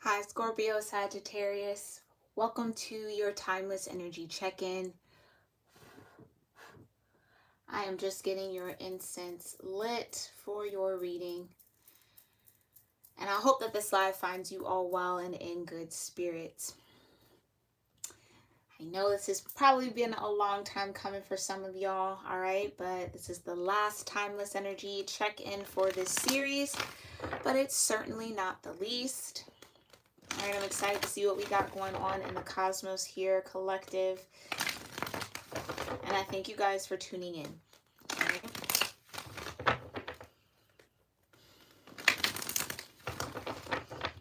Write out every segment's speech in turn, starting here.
Hi, Scorpio-Sagittarius. Welcome to your timeless energy check-in. I am just getting your incense lit for your reading. And I hope that this live finds you all well and in good spirits. I know this has probably been a long time coming for some of y'all, all right? But this is the last timeless energy check-in for this series, but it's certainly not the least. All right, I'm excited to see what we got going on in the cosmos here, collective. And I thank you guys for tuning in. All right.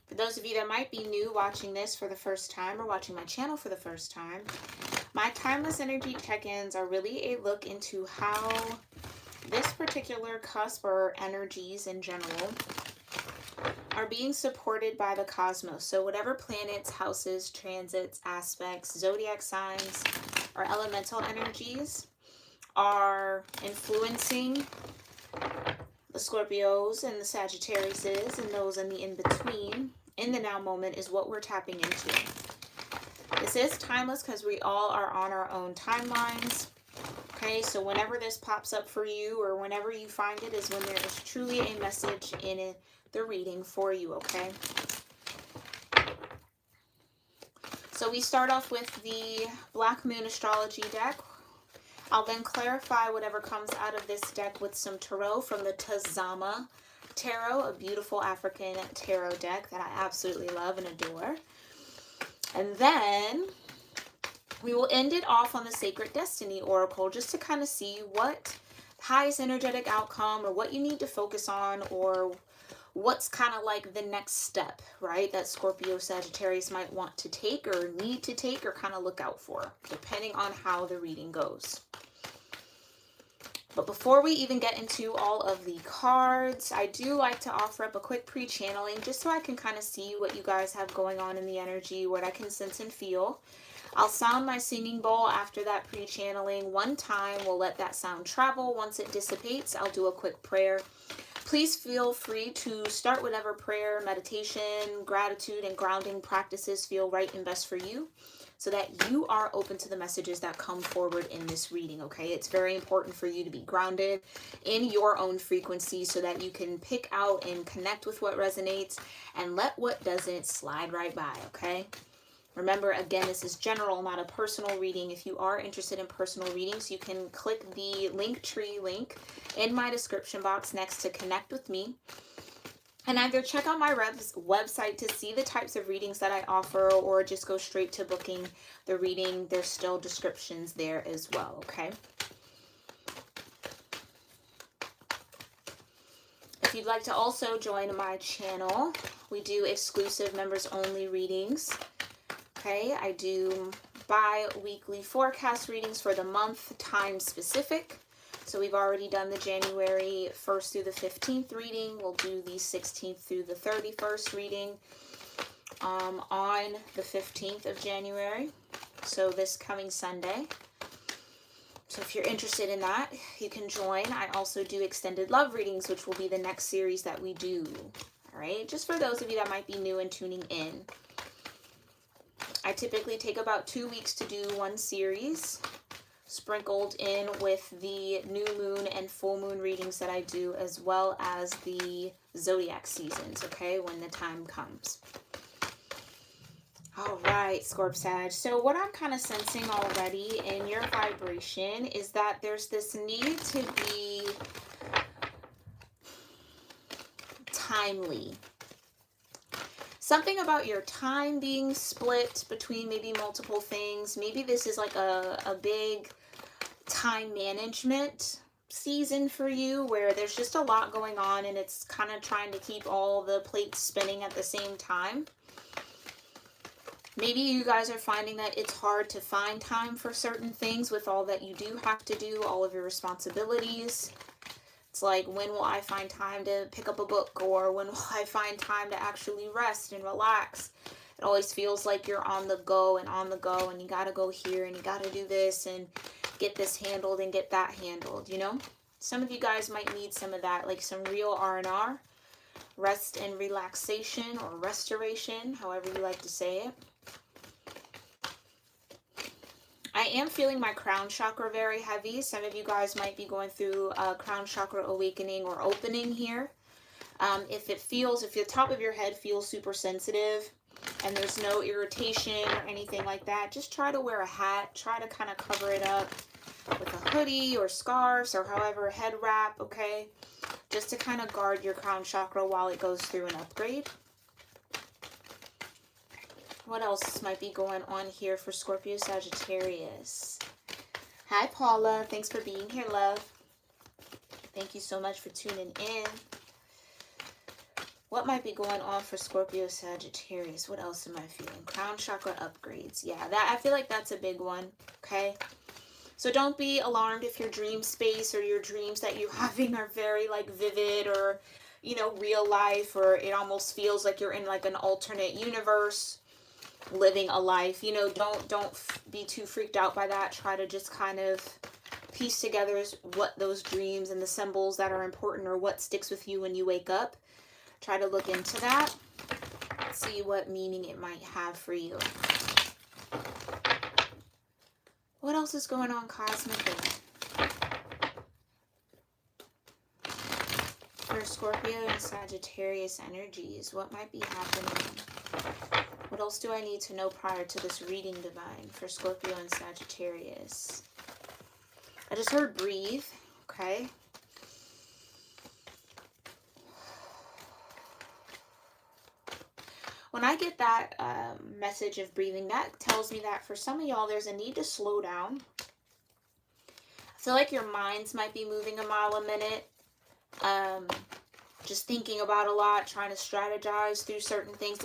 For those of you that might be new watching this for the first time or watching my channel for the first time, my timeless energy check-ins are really a look into how this particular cusp or energies in general are being supported by the cosmos. So whatever planets, houses, transits, aspects, zodiac signs, or elemental energies are influencing the Scorpios and the Sagittariuses and those in the in-between in the now moment is what we're tapping into. This is timeless because we all are on our own timelines. Okay, so whenever this pops up for you or whenever you find it is when there is truly a message in it, the reading for you, okay? So we start off with the Black Moon Astrology deck. I'll then clarify whatever comes out of this deck with some tarot from the Tazama Tarot, a beautiful African tarot deck that I absolutely love and adore. And then we will end it off on the Sacred Destiny Oracle just to kind of see what highest energetic outcome or what you need to focus on or what's kind of like the next step, right? That Scorpio Sagittarius might want to take or need to take or kind of look out for, depending on how the reading goes. But before we even get into all of the cards, I do like to offer up a quick pre-channeling just so I can kind of see what you guys have going on in the energy, what I can sense and feel. I'll sound my singing bowl after that pre-channeling one time. We'll let that sound travel. Once it dissipates, I'll do a quick prayer. Please feel free to start whatever prayer, meditation, gratitude, and grounding practices feel right and best for you so that you are open to the messages that come forward in this reading, okay? It's very important for you to be grounded in your own frequency so that you can pick out and connect with what resonates and let what doesn't slide right by, okay? Remember, again, this is general, not a personal reading. If you are interested in personal readings, you can click the Linktree link in my description box next to connect with me. And either check out my website to see the types of readings that I offer or just go straight to booking the reading. There's still descriptions there as well, okay? If you'd like to also join my channel, we do exclusive members-only readings. Okay, I do bi-weekly forecast readings for the month, time specific. So we've already done the January 1st through the 15th reading. We'll do the 16th through the 31st reading on the 15th of January. So this coming Sunday. So if you're interested in that, you can join. I also do extended love readings, which will be the next series that we do. All right, just for those of you that might be new and tuning in. I typically take about 2 weeks to do one series, sprinkled in with the new moon and full moon readings that I do, as well as the zodiac seasons, okay, when the time comes. All right, Scorp Sag. So what I'm kind of sensing already in your vibration is that there's this need to be timely. Something about your time being split between maybe multiple things. Maybe this is like a big time management season for you where there's just a lot going on and it's kind of trying to keep all the plates spinning at the same time. Maybe you guys are finding that it's hard to find time for certain things with all that you do have to do, all of your responsibilities. It's like, when will I find time to pick up a book, or when will I find time to actually rest and relax? It always feels like you're on the go and you got to go here and you got to do this and get this handled and get that handled, you know? Some of you guys might need some of that, like some real R&R, rest and relaxation, or restoration, however you like to say it. I am feeling my crown chakra very heavy. Some of you guys might be going through a crown chakra awakening or opening here. If the top of your head feels super sensitive and there's no irritation or anything like that, just try to wear a hat. Try to kind of cover it up with a hoodie or scarves or however, a head wrap, okay? Just to kind of guard your crown chakra while it goes through an upgrade. What else might be going on here for Scorpio-Sagittarius? Hi, Paula. Thanks for being here, love. Thank you so much for tuning in. What might be going on for Scorpio-Sagittarius? What else am I feeling? Crown chakra upgrades. Yeah, I feel like that's a big one, okay? So don't be alarmed if your dream space or your dreams that you're having are very like vivid or, you know, real life, or it almost feels like you're in like an alternate universe living a life. You know, don't be too freaked out by that. Try to just kind of piece together what those dreams and the symbols that are important or what sticks with you when you wake up. Try to look into that. See what meaning it might have for you. What else is going on cosmically for Scorpio and Sagittarius energies? What might be happening? What else do I need to know prior to this reading, divine, for Scorpio and Sagittarius? I just heard breathe, okay? When I get that message of breathing, that tells me that for some of y'all, there's a need to slow down. I feel like your minds might be moving a mile a minute. Just thinking about a lot, trying to strategize through certain things.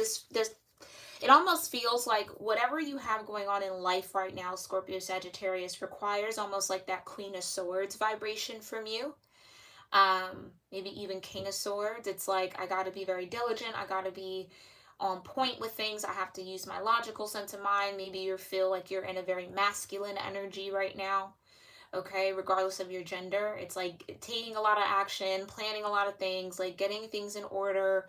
It almost feels like whatever you have going on in life right now, Scorpio Sagittarius, requires almost like that Queen of Swords vibration from you. Maybe even King of Swords. It's like, I got to be very diligent. I got to be on point with things. I have to use my logical sense of mind. Maybe you feel like you're in a very masculine energy right now. Okay, regardless of your gender. It's like taking a lot of action, planning a lot of things, like getting things in order.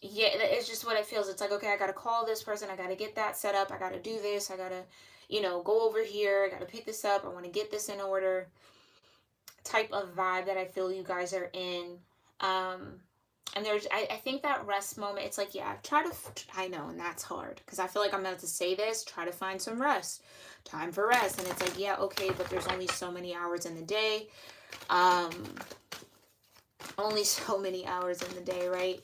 Yeah, it's just what it feels. It's like, okay, I got to call this person. I got to get that set up. I got to do this. I got to, you know, go over here. I got to pick this up. I want to get this in order. Type of vibe that I feel you guys are in. And I think that rest moment, it's like, yeah, I know, and that's hard. Because I feel like I'm about to say this, try to find some rest. Time for rest. And it's like, yeah, okay, but there's only so many hours in the day. Only so many hours in the day, right?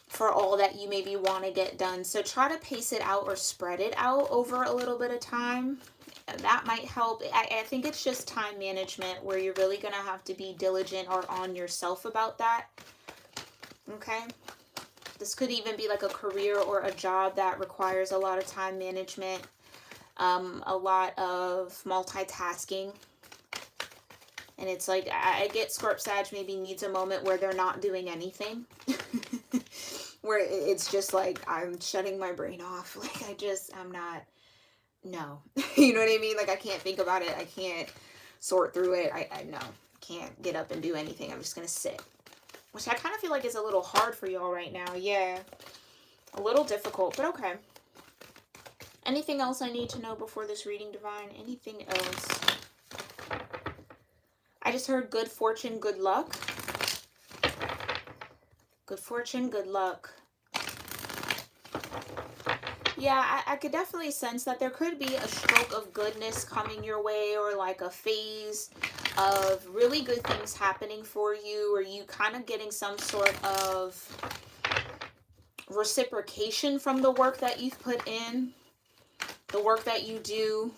For all that you maybe want to get done. So try to pace it out or spread it out over a little bit of time. That might help. I think it's just time management where you're really going to have to be diligent or on yourself about that. Okay? This could even be like a career or a job that requires a lot of time management, a lot of multitasking. And it's like, I get Scorp Sag maybe needs a moment where they're not doing anything. Where it's just like, I'm shutting my brain off. Like, I'm not, no. You know what I mean? Like, I can't think about it. I can't sort through it. I no, can't get up and do anything. I'm just going to sit. Which I kind of feel like is a little hard for y'all right now. Yeah. A little difficult, but okay. Anything else I need to know before this reading, divine? Anything else? I just heard good fortune, good luck. Good fortune, good luck. Yeah, I could definitely sense that there could be a stroke of goodness coming your way, or like a phase of really good things happening for you, or you kind of getting some sort of reciprocation from the work that you've put in, the work that you do.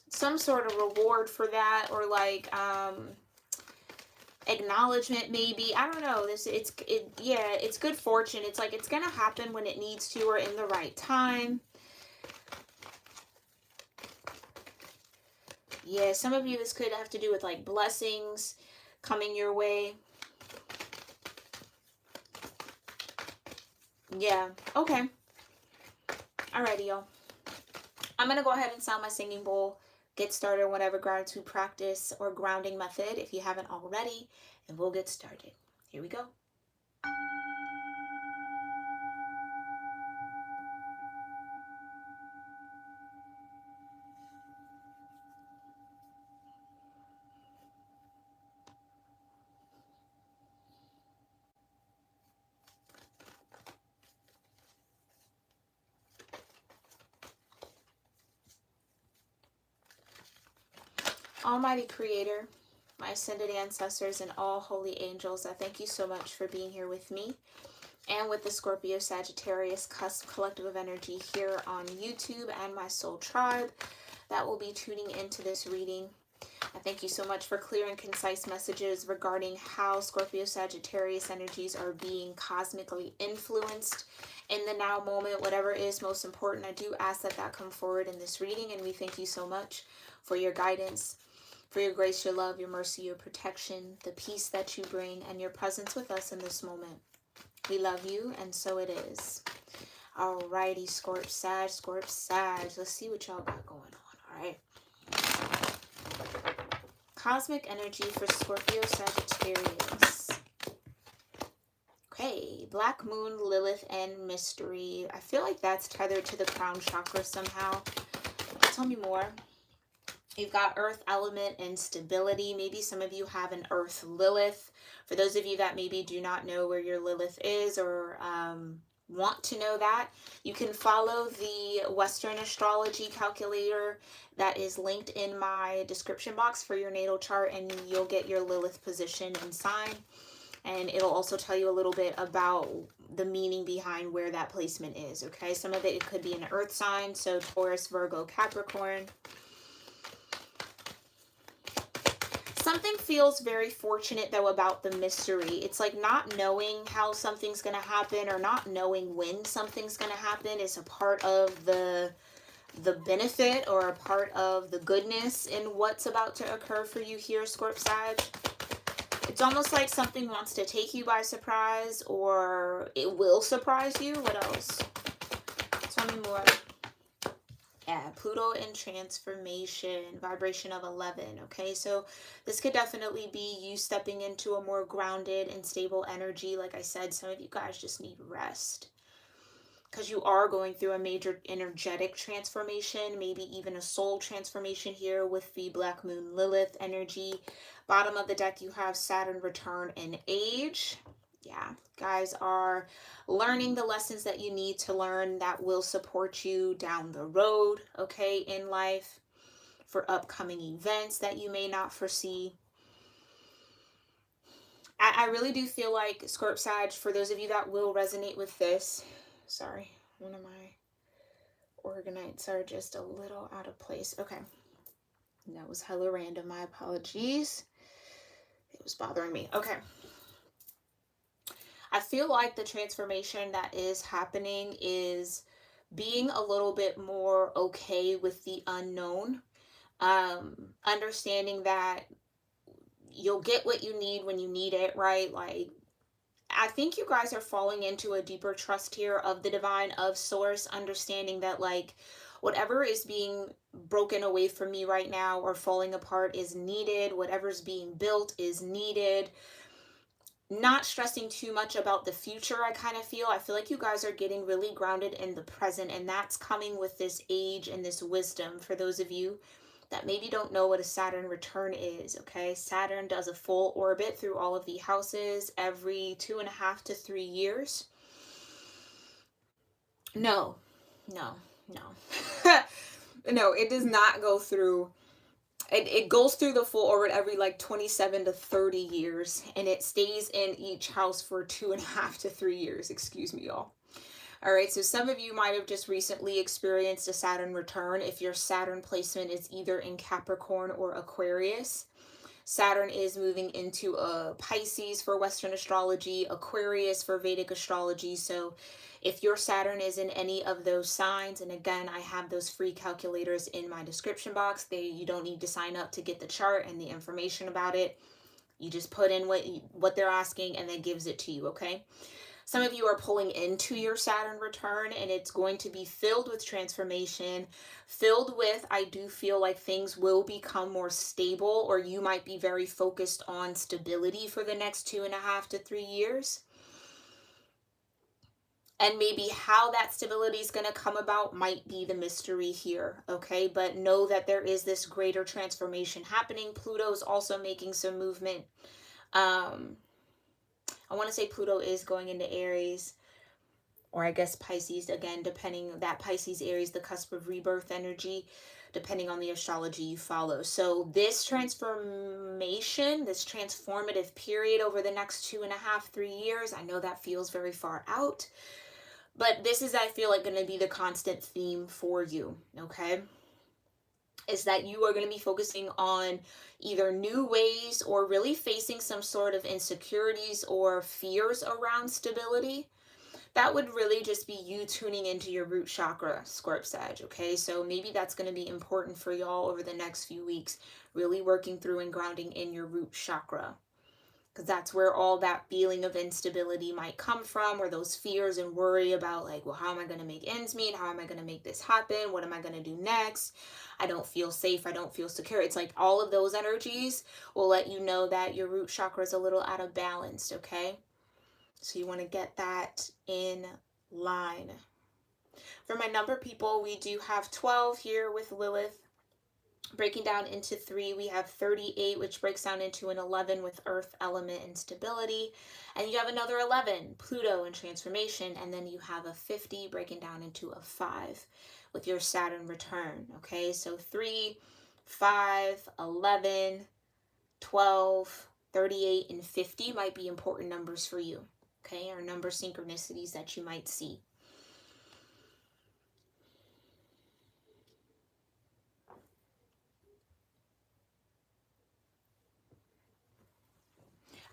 Some sort of reward for that, or like acknowledgement maybe. I don't know. Yeah, it's good fortune. It's like it's gonna happen when it needs to, or in the right time. Yeah, some of you, this could have to do with like blessings coming your way. Yeah, okay. Alrighty, y'all. I'm gonna go ahead and sound my singing bowl. get started on whatever gratitude practice or grounding method if you haven't already, and we'll get started. Here we go. Almighty Creator, my ascended ancestors, and all holy angels, I thank you so much for being here with me and with the Scorpio-Sagittarius cusp collective of energy here on YouTube and my soul tribe that will be tuning into this reading. I thank you so much for clear and concise messages regarding how Scorpio-Sagittarius energies are being cosmically influenced in the now moment. Whatever is most important, I do ask that that come forward in this reading, and we thank you so much for your guidance, for your grace, your love, your mercy, your protection, the peace that you bring, and your presence with us in this moment. We love you, and so it is. Alrighty, Scorp Sag. Let's see what y'all got going on, alright? Cosmic energy for Scorpio Sagittarius. Okay, Black Moon, Lilith, and Mystery. I feel like that's tethered to the crown chakra somehow. Tell me more. You've got Earth element and stability. Maybe some of you have an Earth Lilith. For those of you that maybe do not know where your Lilith is or want to know that, you can follow the Western astrology calculator that is linked in my description box for your natal chart, and you'll get your Lilith position and sign. And it'll also tell you a little bit about the meaning behind where that placement is, okay? Some of it could be an Earth sign, so Taurus, Virgo, Capricorn. Something feels very fortunate, though, about the mystery. It's like not knowing how something's going to happen or not knowing when something's going to happen is a part of the benefit or a part of the goodness in what's about to occur for you here, Scorp Sag. It's almost like something wants to take you by surprise, or it will surprise you. What else? Tell me more. Yeah, Pluto in transformation, vibration of 11. Okay, so this could definitely be you stepping into a more grounded and stable energy. Like I said, some of you guys just need rest because you are going through a major energetic transformation, maybe even a soul transformation here with the Black Moon Lilith energy. Bottom of the deck, you have Saturn return and age. Yeah, guys are learning the lessons that you need to learn that will support you down the road, okay, in life, for upcoming events that you may not foresee. I really do feel like, Scorp Sag, for those of you that will resonate with this, sorry, one of my organites are just a little out of place. Okay, that was hella random. My apologies. It was bothering me. Okay. I feel like the transformation that is happening is being a little bit more okay with the unknown. Understanding that you'll get what you need when you need it, right? Like, I think you guys are falling into a deeper trust here of the divine, of source, understanding that, like, whatever is being broken away from me right now or falling apart is needed. Whatever's being built is needed. Not stressing too much about the future, I feel like you guys are getting really grounded in the present, and that's coming with this age and this wisdom for those of you that maybe don't know what a Saturn return is, okay? Saturn does a full orbit through all of the houses every 2.5 to 3 years. No, it does not go through. It goes through the full orbit every like 27 to 30 years, and it stays in each house for 2.5 to 3 years. Excuse me, y'all. All right, so some of you might have just recently experienced a Saturn return if your Saturn placement is either in Capricorn or Aquarius. Saturn is moving into Pisces for Western astrology, Aquarius for Vedic astrology. So if your Saturn is in any of those signs, and again, I have those free calculators in my description box. You don't need to sign up to get the chart and the information about it. You just put in what they're asking, and that gives it to you, okay? Some of you are pulling into your Saturn return, and it's going to be filled with transformation, filled with, I do feel like things will become more stable, or you might be very focused on stability for the next 2.5 to 3 years. And maybe how that stability is going to come about might be the mystery here, okay? But know that there is this greater transformation happening. Pluto is also making some movement. I want to say Pluto is going into Aries, or I guess Pisces, again, depending, that Pisces, Aries, the cusp of rebirth energy, depending on the astrology you follow. So this transformation, this transformative period over the next 2.5, 3 years, I know that feels very far out, but this is, I feel like, going to be the constant theme for you, okay? Is that you are going to be focusing on either new ways or really facing some sort of insecurities or fears around stability. That would really just be you tuning into your root chakra, Scorp-Sag, okay? So maybe that's going to be important for y'all over the next few weeks, really working through and grounding in your root chakra. Because that's where all that feeling of instability might come from, or those fears and worry about, like, well, how am I going to make ends meet? How am I going to make this happen? What am I going to do next? I don't feel safe. I don't feel secure. It's like all of those energies will let you know that your root chakra is a little out of balance, okay? So you want to get that in line. For my number people, we do have 12 here with Lilith. Breaking down into 3, we have 38, which breaks down into an 11 with earth element and stability. And you have another 11, Pluto and transformation. And then you have a 50 breaking down into a 5 with your Saturn return. Okay, so 3, 5, 11, 12, 38, and 50 might be important numbers for you. Okay, or number synchronicities that you might see.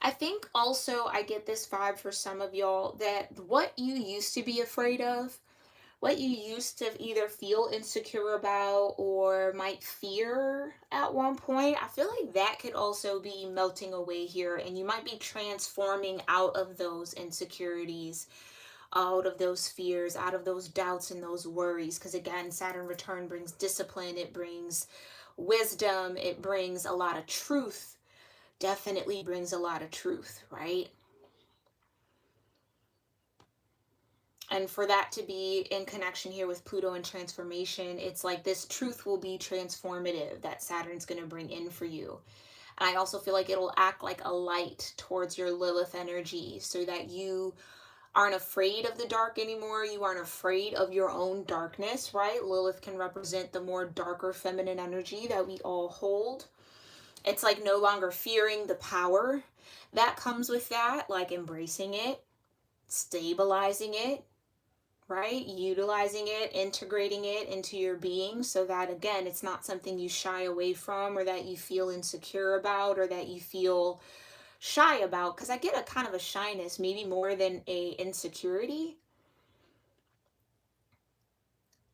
I think also I get this vibe for some of y'all that what you used to be afraid of, what you used to either feel insecure about or might fear at one point, I feel like that could also be melting away here, and you might be transforming out of those insecurities, out of those fears, out of those doubts and those worries. Because again, Saturn return brings discipline, it brings wisdom, it brings a lot of truth. Definitely brings a lot of truth, right? And for that to be in connection here with Pluto and transformation, it's like this truth will be transformative that Saturn's going to bring in for you. And I also feel like it'll act like a light towards your Lilith energy so that you aren't afraid of the dark anymore. You aren't afraid of your own darkness, right? Lilith can represent the more darker feminine energy that we all hold. It's like no longer fearing the power that comes with that, like embracing it, stabilizing it, right? Utilizing it, integrating it into your being so that, again, it's not something you shy away from or that you feel insecure about or that you feel shy about. Because I get a kind of a shyness, maybe more than a insecurity.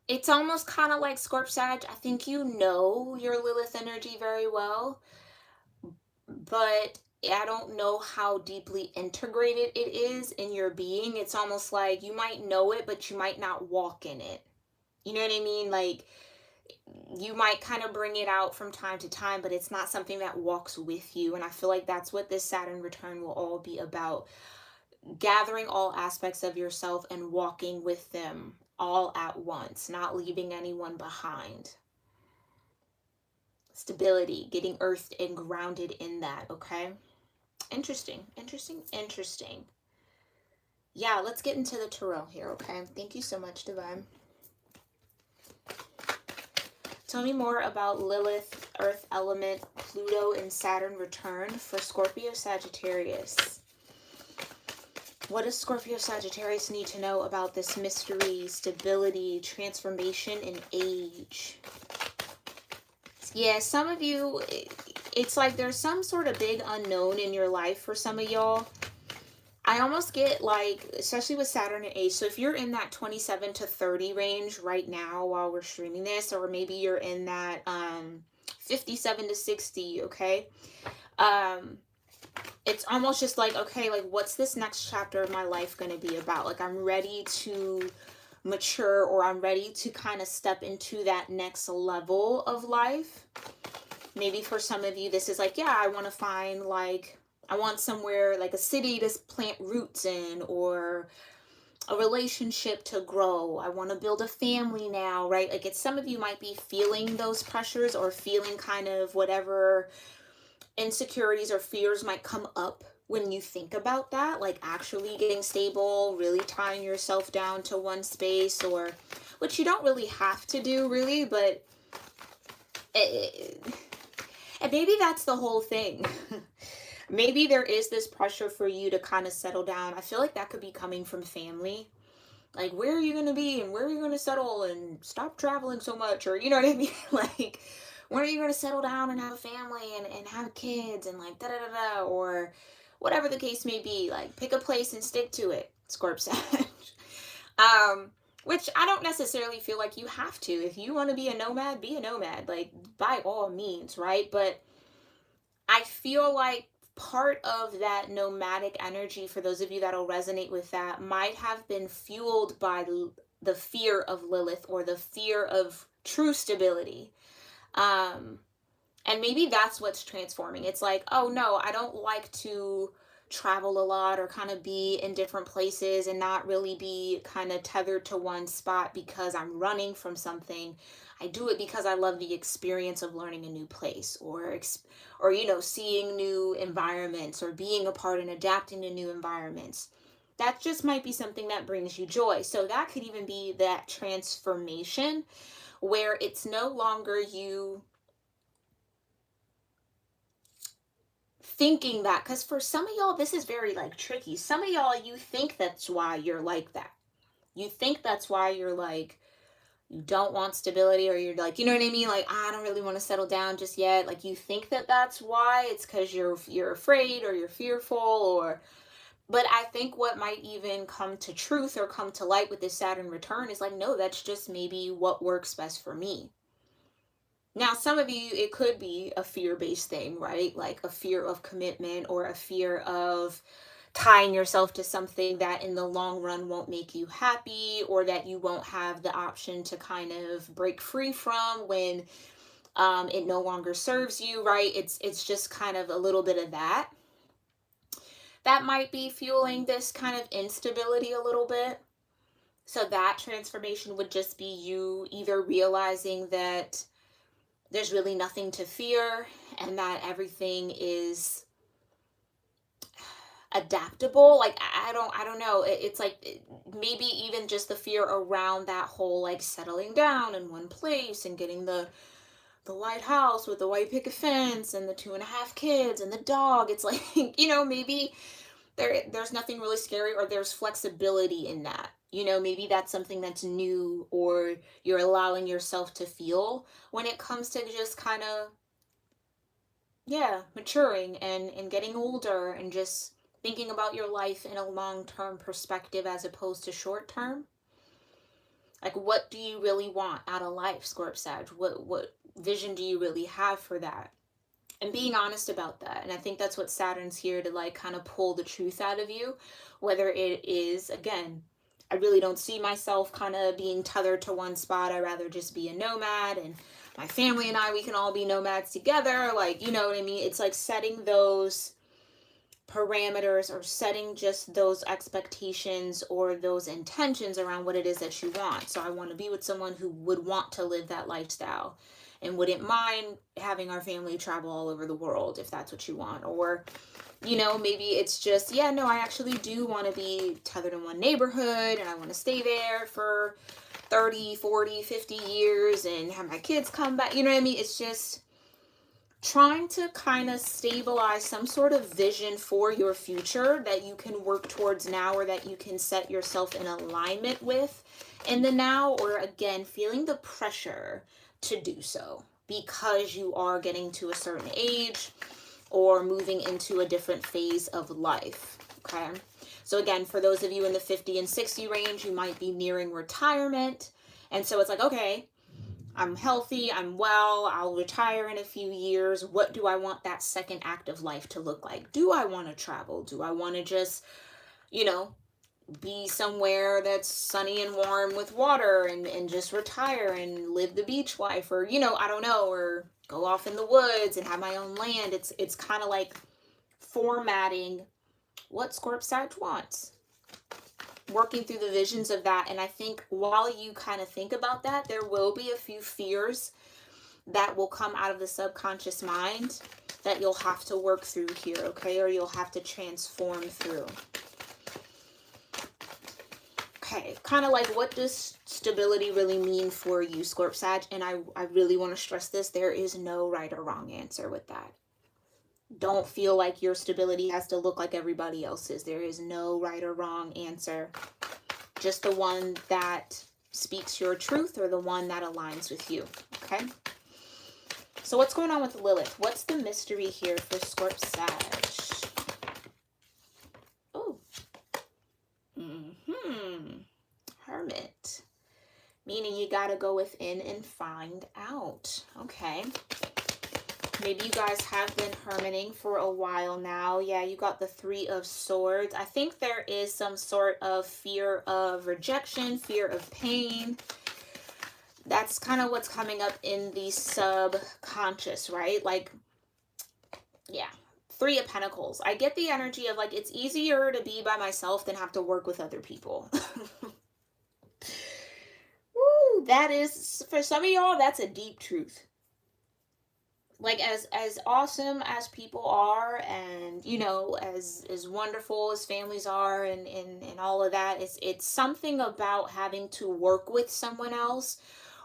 It's almost kind of like Scorp-Sag. I think you know your Lilith energy very well, but I don't know how deeply integrated it is in your being. It's almost like you might know it, but you might not walk in it. You know what I mean? Like, you might kind of bring it out from time to time, but it's not something that walks with you. And I feel like that's what this Saturn return will all be about. Gathering all aspects of yourself and walking with them all at once, not leaving anyone behind. Stability, getting earthed and grounded in that, okay? Interesting. Yeah, let's get into the tarot here, okay? Thank you so much, Divine. Tell me more about Lilith, Earth element, Pluto, and Saturn return for Scorpio-Sagittarius. What does Scorpio-Sagittarius need to know about this mystery, stability, transformation, and age? Yeah, some of you, it's like there's some sort of big unknown in your life for some of y'all. I almost get like, especially with Saturn and age, so if you're in that 27 to 30 range right now while we're streaming this, or maybe you're in that 57 to 60, okay? it's almost just like, okay, like what's this next chapter of my life going to be about? Like I'm ready to mature, or I'm ready to kind of step into that next level of life. Maybe for some of you, this is like, yeah, I want to find like, I want somewhere like a city to plant roots in, or a relationship to grow. I want to build a family now, right? Like it's, some of you might be feeling those pressures, or feeling kind of whatever insecurities or fears might come up when you think about that, like actually getting stable, really tying yourself down to one space, or which you don't really have to do really, but and maybe that's the whole thing. Maybe there is this pressure for you to kind of settle down. I feel like that could be coming from family. Like, where are you going to be, and where are you going to settle, and stop traveling so much, or you know what I mean? Like, when are you going to settle down and have a family, and have kids, and like da da da da, or whatever the case may be. Like, pick a place and stick to it, Scorp-Sag. Which I don't necessarily feel like you have to. If you want to be a nomad, be a nomad, like by all means, right? But I feel like part of that nomadic energy, for those of you that'll resonate with that, might have been fueled by the fear of Lilith, or the fear of true stability. And maybe that's what's transforming. It's like, oh no, I don't like to travel a lot, or kind of be in different places and not really be kind of tethered to one spot because I'm running from something. I do it because I love the experience of learning a new place, or you know, seeing new environments, or being a part and adapting to new environments. That just might be something that brings you joy. So that could even be that transformation, where it's no longer you thinking that, because for some of y'all this is very like tricky. Some of y'all, you think that's why you're like that. You think that's why you're like, you don't want stability, or you're like, you know what I mean, like I don't really want to settle down just yet. Like you think that that's why. It's because you're afraid, or you're fearful, or but I think what might even come to truth, or come to light with this Saturn return, is like, no, that's just maybe what works best for me. Now, some of you, it could be a fear-based thing, right? Like a fear of commitment, or a fear of tying yourself to something that in the long run won't make you happy, or that you won't have the option to kind of break free from when it no longer serves you, right? It's just kind of a little bit of that. That might be fueling this kind of instability a little bit. So that transformation would just be you either realizing that there's really nothing to fear, and that everything is adaptable. Like I don't know, it's like maybe even just the fear around that whole like settling down in one place, and getting the white house with the white picket fence, and the 2.5 kids, and the dog. It's like, you know, maybe there's nothing really scary, or there's flexibility in that. You know, maybe that's something that's new, or you're allowing yourself to feel when it comes to just kind of, yeah, maturing and getting older, and just thinking about your life in a long-term perspective as opposed to short-term. Like, what do you really want out of life, Scorp-Sag? What vision do you really have for that? And being honest about that. And I think that's what Saturn's here to like kind of pull the truth out of you. Whether it is, again, I really don't see myself kind of being tethered to one spot. I'd rather just be a nomad, and my family and I, we can all be nomads together. Like, you know what I mean? It's like setting those parameters, or setting just those expectations, or those intentions around what it is that you want. So I want to be with someone who would want to live that lifestyle, and wouldn't mind having our family travel all over the world if that's what you want. Or, you know, maybe it's just, yeah, no, I actually do want to be tethered in one neighborhood, and I want to stay there for 30, 40, 50 years, and have my kids come back. You know what I mean? It's just trying to kind of stabilize some sort of vision for your future that you can work towards now, or that you can set yourself in alignment with in the now. Or again, feeling the pressure to do so because you are getting to a certain age, or moving into a different phase of life. Okay, so again, for those of you in the 50 and 60 range, you might be nearing retirement, and so it's like, okay, I'm healthy, I'm well, I'll retire in a few years. What do I want that second act of life to look like? Do I want to travel? Do I want to just, you know, be somewhere that's sunny and warm with water and just retire and live the beach life, or, you know, I don't know, or go off in the woods and have my own land. It's kind of like formatting what Scorp-Sag wants, working through the visions of that. And I think while you kind of think about that, there will be a few fears that will come out of the subconscious mind that you'll have to work through here, okay? Or you'll have to transform through. Okay, kind of like, what does stability really mean for you, Scorp-Sag? And I really want to stress this. There is no right or wrong answer with that. Don't feel like your stability has to look like everybody else's. There is no right or wrong answer. Just the one that speaks your truth, or the one that aligns with you, okay? So what's going on with Lilith? What's the mystery here for Scorp-Sag? Oh. Hermit. Meaning you got to go within and find out. Okay. Maybe you guys have been hermiting for a while now. Yeah, you got the Three of Swords. I think there is some sort of fear of rejection, fear of pain. That's kind of what's coming up in the subconscious, right? Like, yeah, Three of Pentacles. I get the energy of like, it's easier to be by myself than have to work with other people. Woo, that is, for some of y'all, that's a deep truth. Like, as awesome as people are, and, you know, as wonderful as families are, and all of that, it's something about having to work with someone else,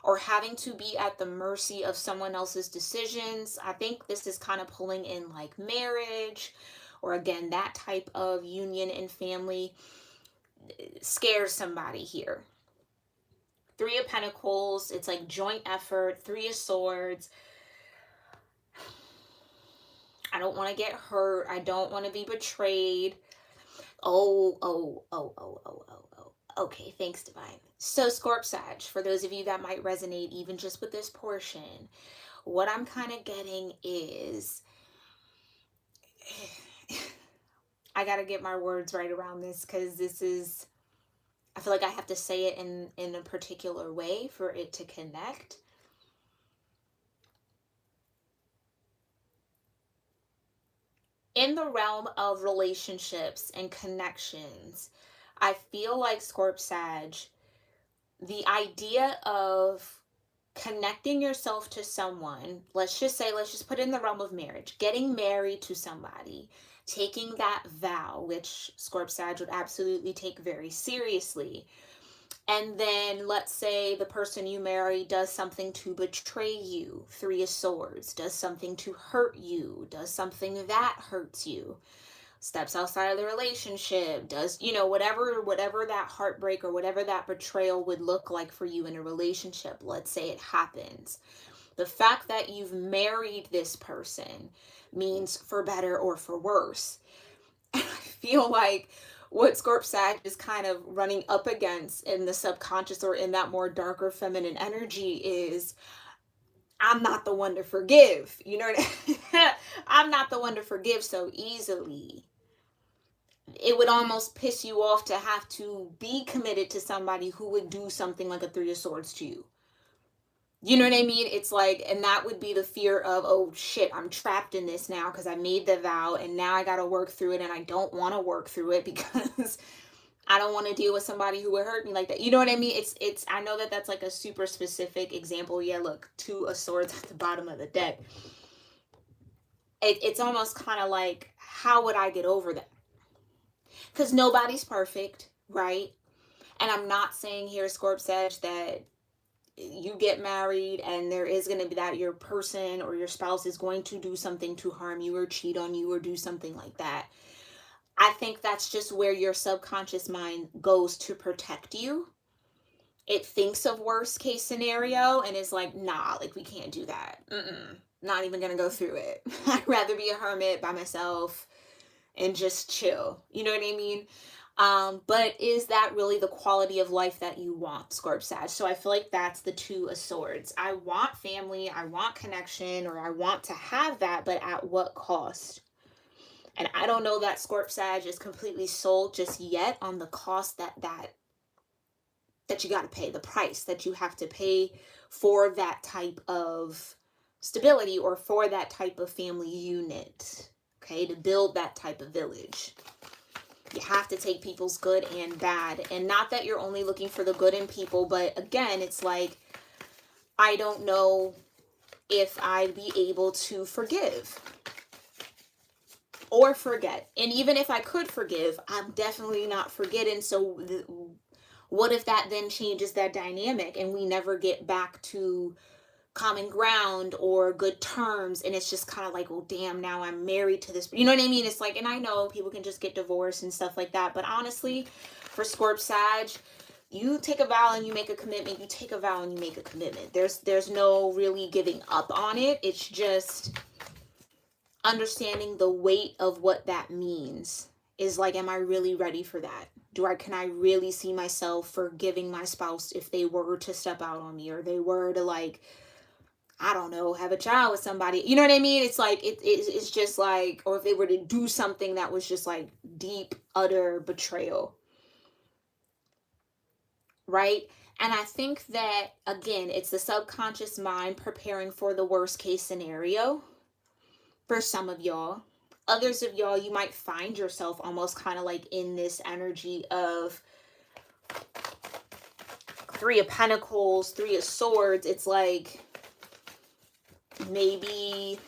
or having to be at the mercy of someone else's decisions. I think this is kind of pulling in like marriage, or again, that type of union and family scares somebody here. Three of Pentacles, it's like joint effort. Three of Swords. I don't want to get hurt. I don't want to be betrayed. Oh. Okay, thanks, Divine. So, Scorp-Sag, for those of you that might resonate even just with this portion, what I'm kind of getting is, I got to get my words right around this, because this is, I feel like I have to say it in a particular way for it to connect. In the realm of relationships and connections, I feel like, Scorp-Sag, the idea of connecting yourself to someone, let's just put it in the realm of marriage, getting married to somebody, taking that vow, which Scorp-Sag would absolutely take very seriously. And then let's say the person you marry does something to betray you. Three of Swords. Does something to hurt you. Does something that hurts you. Steps outside of the relationship. Does, you know, whatever that heartbreak or whatever that betrayal would look like for you in a relationship. Let's say it happens. The fact that you've married this person means for better or for worse. And I feel like what Scorp-Sag is kind of running up against in the subconscious, or in that more darker feminine energy, is, I'm not the one to forgive. You know what I mean? I'm not the one to forgive so easily. It would almost piss you off to have to be committed to somebody who would do something like a Three of Swords to you. You know what I mean? It's like, and that would be the fear of, oh shit, I'm trapped in this now because I made the vow and now I got to work through it, and I don't want to work through it because I don't want to deal with somebody who would hurt me like that. You know what I mean? It's, I know that that's like a super specific example. Yeah, look, Two of Swords at the bottom of the deck. It's almost kind of like, how would I get over that? Because nobody's perfect, right? And I'm not saying here, Scorp-Sag, that you get married and there is going to be that your person or your spouse is going to do something to harm you or cheat on you or do something like that. I think that's just where your subconscious mind goes to protect you. It thinks of worst case scenario and is like, nah, like, we can't do that. Not even going to go through it. I'd rather be a hermit by myself and just chill. You know what I mean? But is that really the quality of life that you want, Scorp Sag? So I feel like that's the Two of Swords. I want family, I want connection, or I want to have that, but at what cost? And I don't know that Scorp Sag is completely sold just yet on the cost that you got to pay, the price that you have to pay for that type of stability or for that type of family unit, okay, to build that type of village. You have to take people's good and bad. And not that you're only looking for the good in people, but again, it's like, I don't know if I'd be able to forgive or forget. And even if I could forgive, I'm definitely not forgetting. So what if that then changes that dynamic and we never get back to common ground or good terms, and it's just kind of like, well, damn, now I'm married to this, you know what I mean? It's like, and I know people can just get divorced and stuff like that, but honestly, for Scorp Sag, you take a vow and you make a commitment. You take a vow and you make a commitment. There's no really giving up on it. It's just understanding the weight of what that means. Is like, am I really ready for that? Can I really see myself forgiving my spouse if they were to step out on me, or they were to, like, I don't know, have a child with somebody, you know what I mean? It's like, it's just like, or if they were to do something that was just like deep, utter betrayal, right? And I think that, again, it's the subconscious mind preparing for the worst case scenario for some of y'all. Others of y'all, you might find yourself almost kind of like in this energy of Three of Pentacles, Three of Swords. It's like, maybe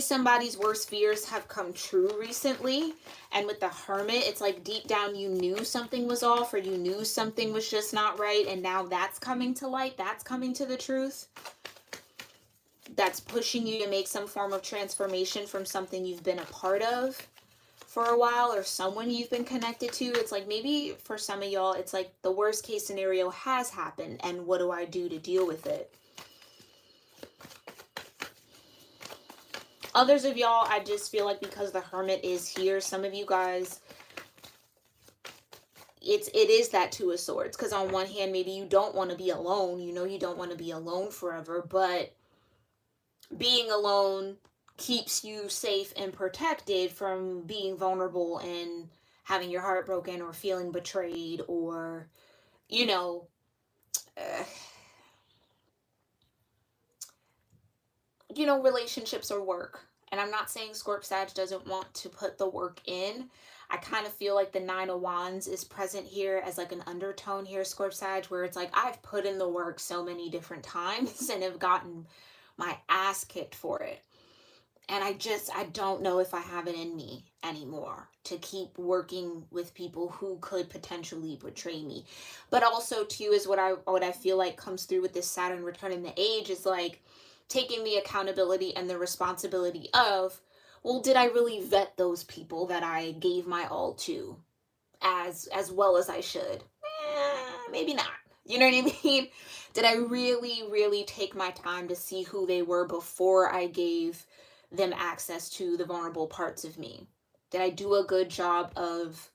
somebody's worst fears have come true recently, and with the Hermit, it's like deep down you knew something was off, or you knew something was just not right, and now that's coming to light, that's coming to the truth, that's pushing you to make some form of transformation from something you've been a part of for a while, or someone you've been connected to. It's like, maybe for some of y'all, it's like the worst case scenario has happened, and what do I do to deal with it? Others of y'all, I just feel like because the Hermit is here, some of you guys, it is that Two of Swords. Because on one hand, maybe you don't want to be alone. You know, you don't want to be alone forever. But being alone keeps you safe and protected from being vulnerable and having your heart broken, or feeling betrayed, or, you know, relationships or work. And I'm not saying Scorp Sag doesn't want to put the work in. I kind of feel like the Nine of Wands is present here as like an undertone here, Scorp Sag, where it's like, I've put in the work so many different times and have gotten my ass kicked for it. And I don't know if I have it in me anymore to keep working with people who could potentially betray me. But also too is what I feel like comes through with this Saturn return in the age is like, taking the accountability and the responsibility of, well, did I really vet those people that I gave my all to as well as I should? Maybe not. You know what I mean? Did I really, really take my time to see who they were before I gave them access to the vulnerable parts of me? Did I do a good job of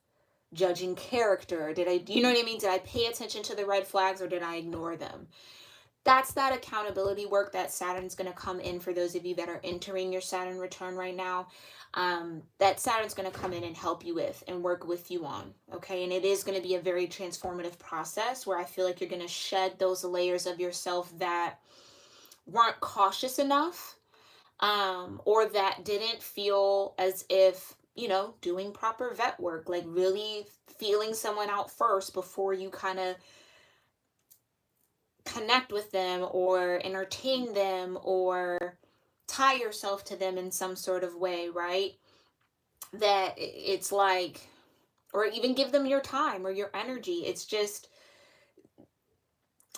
judging character? You know what I mean? Did I pay attention to the red flags, or did I ignore them? That's that accountability work that Saturn's going to come in for those of you that are entering your Saturn return right now. That Saturn's going to come in and help you with and work with you on. Okay. And it is going to be a very transformative process where I feel like you're going to shed those layers of yourself that weren't cautious enough, or that didn't feel as if, doing proper vet work, like really feeling someone out first before you kind of connect with them or entertain them or tie yourself to them in some sort of way, right? That it's like, or even give them your time or your energy. It's just,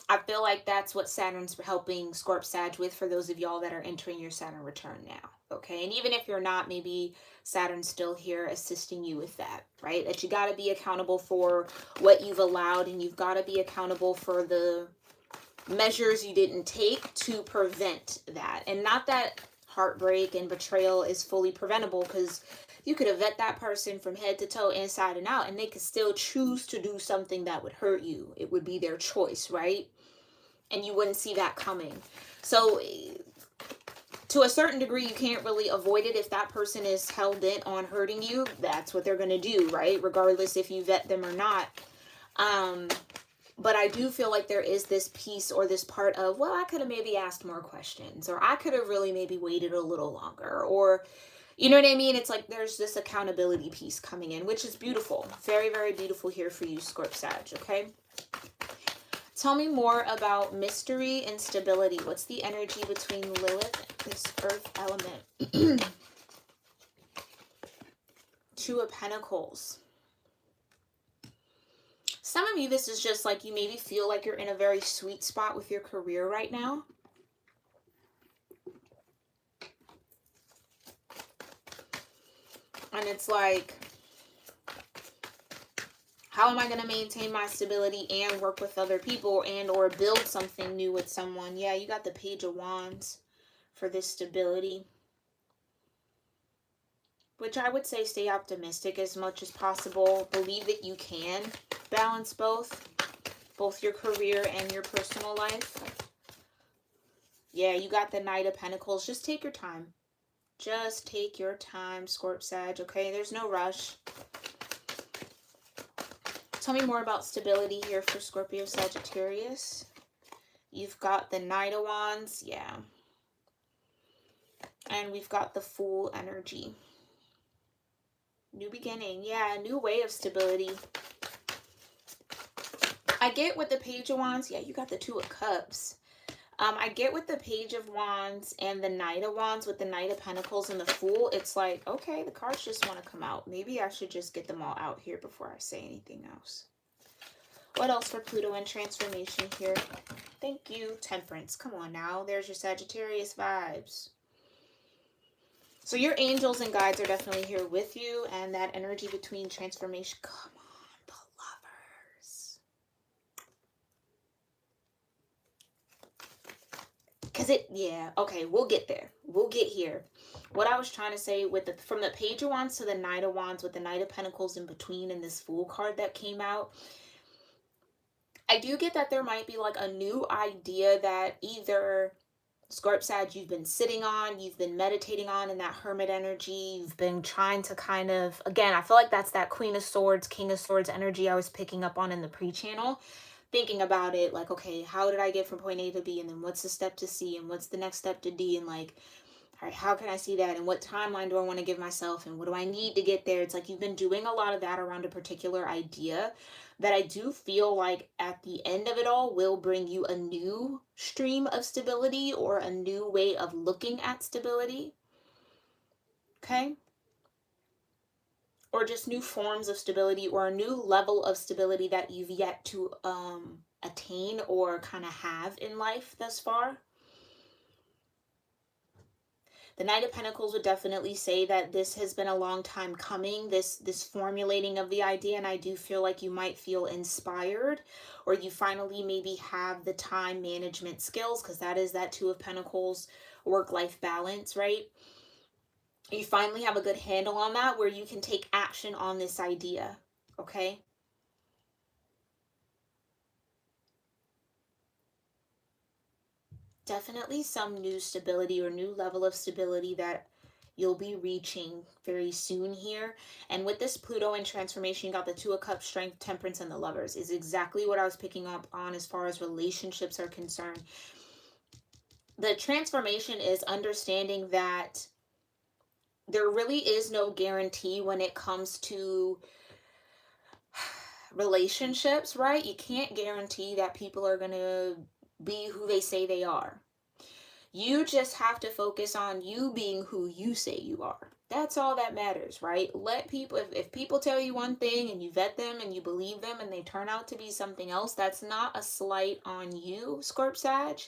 I feel like that's what Saturn's helping Scorp Sag with for those of y'all that are entering your Saturn return now. Okay. And even if you're not, maybe Saturn's still here assisting you with that, right? That you got to be accountable for what you've allowed, and you've got to be accountable for the measures you didn't take to prevent that. And not that heartbreak and betrayal is fully preventable, because You could have vet that person from head to toe, inside and out, and they could still choose to do something that would hurt you. It would be their choice, right? And you wouldn't see that coming. So to a certain degree, you can't really avoid it. If that person is hell-bent on hurting you, that's what they're going to do, right? Regardless if you vet them or not. But I do feel like there is this piece or this part of, well, I could have maybe asked more questions, or I could have really maybe waited a little longer, or, you know what I mean? It's like there's this accountability piece coming in, which is beautiful. Very, very beautiful here for you, Scorp Sag, okay? Tell me more about mystery and stability. What's the energy between Lilith and this earth element? Two of Pentacles. Some of you, this is just like you maybe feel like you're in a very sweet spot with your career right now. And it's like, how am I going to maintain my stability and work with other people and or build something new with someone? Yeah, you got the Page of Wands for this stability. Which I would say stay optimistic as much as possible. Believe that you can balance both your career and your personal life. Yeah, you got the Knight of Pentacles. Just take your time. Just take your time, Scorp Sag, okay? There's no rush. Tell me more about stability here for Scorpio-Sagittarius. You've got the Knight of Wands, yeah. And we've got the Fool energy. New beginning, yeah, new way of stability. I get with the Page of Wands, yeah, you got the Two of Cups. I get with the Page of Wands and the Knight of Wands with the Knight of Pentacles and the Fool. It's like, okay, the cards just want to come out. Maybe I should just get them all out here before I say anything else. What else for Pluto and transformation here? Thank you, Temperance. Come on now. There's your Sagittarius vibes. So your angels and guides are definitely here with you, and that energy between transformation. Come on, the Lovers. Because yeah, okay, we'll get there. We'll get here. What I was trying to say with from the Page of Wands to the Knight of Wands with the Knight of Pentacles in between and this Fool card that came out, I do get that there might be like a new idea that either Scorp Sag you've been sitting on, you've been meditating on in that Hermit energy, you've been trying to kind of, again, I feel like that's that Queen of Swords, King of Swords energy I was picking up on in the pre-channel, thinking about it like, okay, how did I get from point A to B, and then what's the step to C, and what's the next step to D, and like, all right, how can I see that, and what timeline do I want to give myself, and what do I need to get there? It's like you've been doing a lot of that around a particular idea that I do feel like at the end of it all will bring you a new stream of stability or a new way of looking at stability. Okay? Or just new forms of stability or a new level of stability that you've yet to attain or kind of have in life thus far. The Knight of Pentacles would definitely say that this has been a long time coming, this formulating of the idea, and I do feel like you might feel inspired, or you finally maybe have the time management skills, because that is that Two of Pentacles work-life balance, right? You finally have a good handle on that where you can take action on this idea, okay? Definitely some new stability or new level of stability that you'll be reaching very soon here. And with this Pluto in transformation, you got the Two of Cups, Strength, Temperance, and the Lovers is exactly what I was picking up on as far as relationships are concerned. The transformation is understanding that there really is no guarantee when it comes to relationships, right? You can't guarantee that people are going to be who they say they are. You just have to focus on you being who you say you are. That's all that matters, right? Let people, if people tell you one thing and you vet them and you believe them and they turn out to be something else, that's not a slight on you, Scorp Sag.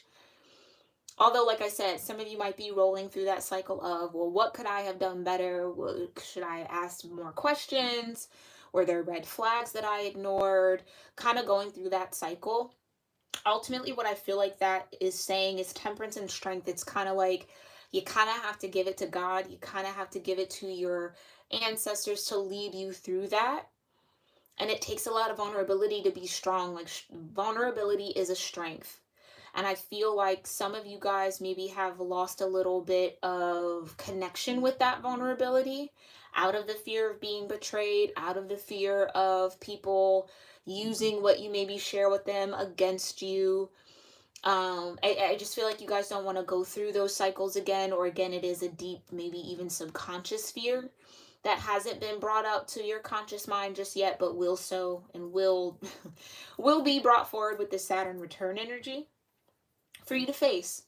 Although, like I said, some of you might be rolling through that cycle of, well, what could I have done better? Should I ask more questions? Were there red flags that I ignored? Kind of going through that cycle. Ultimately, what I feel like that is saying is Temperance and Strength. It's kind of like You kind of have to give it to God. You kind of have to give it to your ancestors to lead you through that. And it takes a lot of vulnerability to be strong. Like, vulnerability is a strength. And I feel like some of you guys maybe have lost a little bit of connection with that vulnerability, out of the fear of being betrayed, out of the fear of people using what you maybe share with them against you. I just feel like you guys don't want to go through those cycles again, or again, it is a deep, maybe even subconscious fear that hasn't been brought out to your conscious mind just yet, but will so, and will will be brought forward with the Saturn return energy for you to face,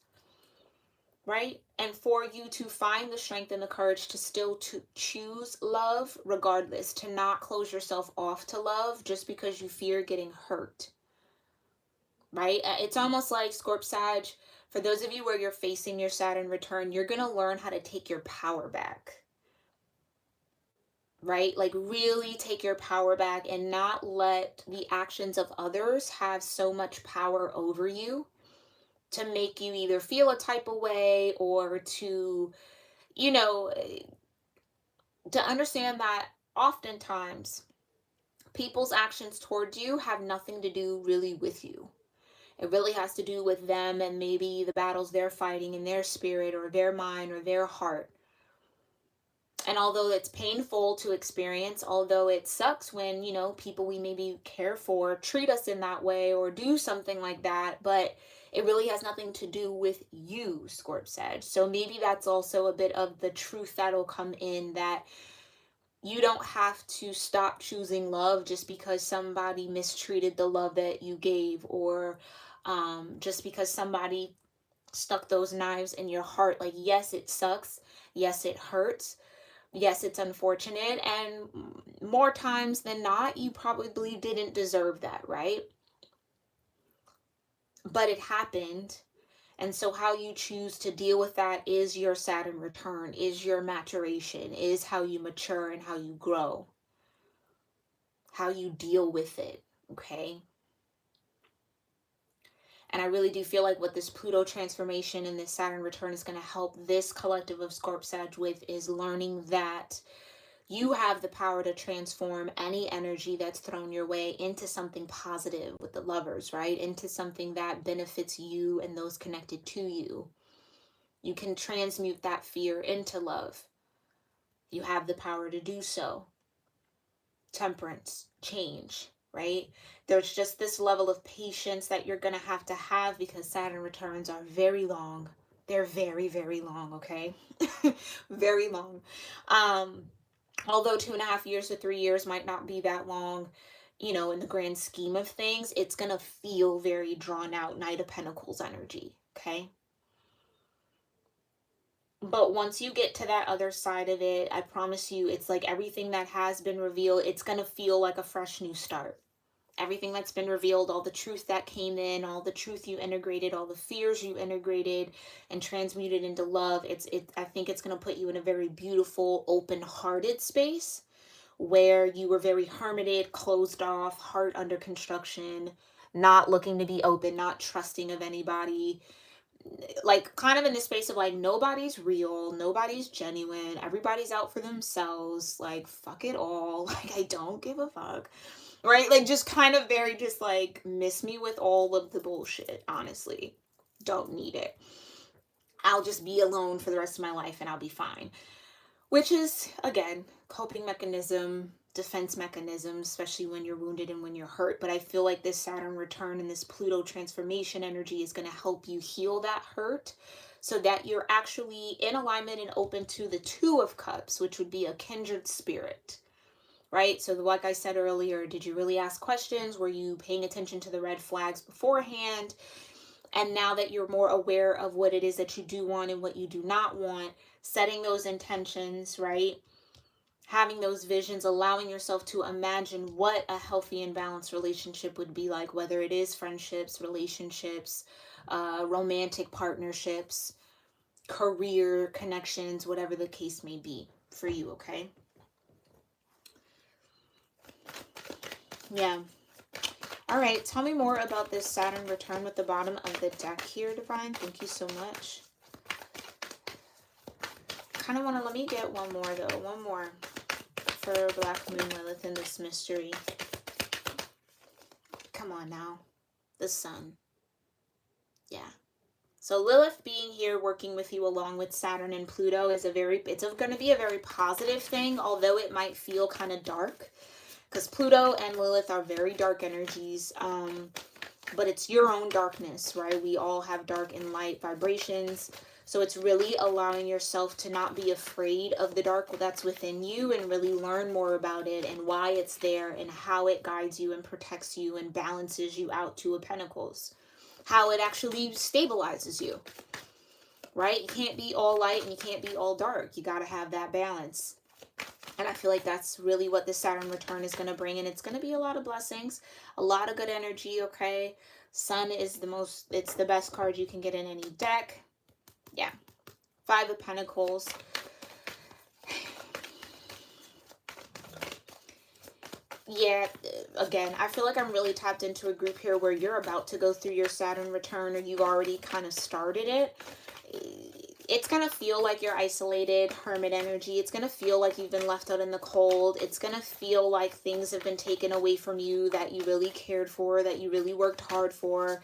right? And for you to find the strength and the courage to still to choose love regardless, to not close yourself off to love just because you fear getting hurt, right? It's almost like Scorp-Sag, for those of you where you're facing your Saturn return, you're going to learn how to take your power back, right? Like, really take your power back and not let the actions of others have so much power over you to make you either feel a type of way, or to, you know, to understand that oftentimes people's actions towards you have nothing to do really with you. It really has to do with them and maybe the battles they're fighting in their spirit or their mind or their heart. And although it's painful to experience, although it sucks when, you know, people we maybe care for treat us in that way or do something like that, but it really has nothing to do with you, Scorp-Sag. So maybe that's also a bit of the truth that'll come in, that you don't have to stop choosing love just because somebody mistreated the love that you gave, or just because somebody stuck those knives in your heart. Like, yes, it sucks. Yes, it hurts. Yes, it's unfortunate. And more times than not, you probably didn't deserve that, right? But it happened. And so how you choose to deal with that is your Saturn return, is your maturation, is how you mature and how you grow, how you deal with it, okay? And I really do feel like what this Pluto transformation and this Saturn return is going to help this collective of Scorp-Sag with is learning that you have the power to transform any energy that's thrown your way into something positive with the Lovers, right? Into something that benefits you and those connected to you. You can transmute that fear into love. You have the power to do so. Temperance, change, right? There's just this level of patience that you're going to have because Saturn returns are very long. They're very, very long, okay? Very long. Although 2.5 years to 3 years might not be that long, you know, in the grand scheme of things, it's going to feel very drawn out, Knight of Pentacles energy, okay? But once you get to that other side of it, I promise you, it's like everything that has been revealed, it's going to feel like a fresh new start. Everything that's been revealed, all the truth that came in, all the truth you integrated, all the fears you integrated and transmuted into love, I think it's going to put you in a very beautiful, open-hearted space where you were very hermited, closed off, heart under construction, not looking to be open, not trusting of anybody, like kind of in this space of like, nobody's real, nobody's genuine, everybody's out for themselves, like, fuck it all, like, I don't give a fuck, right? Like, just kind of very just like, miss me with all of the bullshit, honestly, don't need it, I'll just be alone for the rest of my life and I'll be fine. Which is, again, coping mechanism, defense mechanism, especially when you're wounded and when you're hurt. But I feel like this Saturn return and this Pluto transformation energy is going to help you heal that hurt so that you're actually in alignment and open to the Two of Cups, which would be a kindred spirit, right? So like I said earlier, did you really ask questions? Were you paying attention to the red flags beforehand? And now that you're more aware of what it is that you do want and what you do not want, setting those intentions, right? Having those visions, allowing yourself to imagine what a healthy and balanced relationship would be like, whether it is friendships, relationships, romantic partnerships, career connections, whatever the case may be for you, okay? Yeah. All right, tell me more about this Saturn return with the bottom of the deck here, Divine. Thank you so much. kind of want to, let me get one more though. One more for Black Moon Lilith in this mystery. Come on now. The Sun. Yeah. So Lilith being here working with you along with Saturn and Pluto is it's going to be a very positive thing, although it might feel kind of dark, because Pluto and Lilith are very dark energies. But it's your own darkness, right? We all have dark and light vibrations. So it's really allowing yourself to not be afraid of the dark that's within you, and really learn more about it and why it's there and how it guides you and protects you and balances you out. Two of Pentacles. How it actually stabilizes you, right? You can't be all light and you can't be all dark. You got to have that balance. And I feel like that's really what the Saturn return is going to bring. And it's going to be a lot of blessings, a lot of good energy, okay? Sun is it's the best card you can get in any deck. Yeah. 5 of Pentacles. Yeah, again, I feel like I'm really tapped into a group here where you're about to go through your Saturn return, or you've already kind of started it. It's going to feel like you're isolated, hermit energy. It's going to feel like you've been left out in the cold. It's going to feel like things have been taken away from you that you really cared for, that you really worked hard for.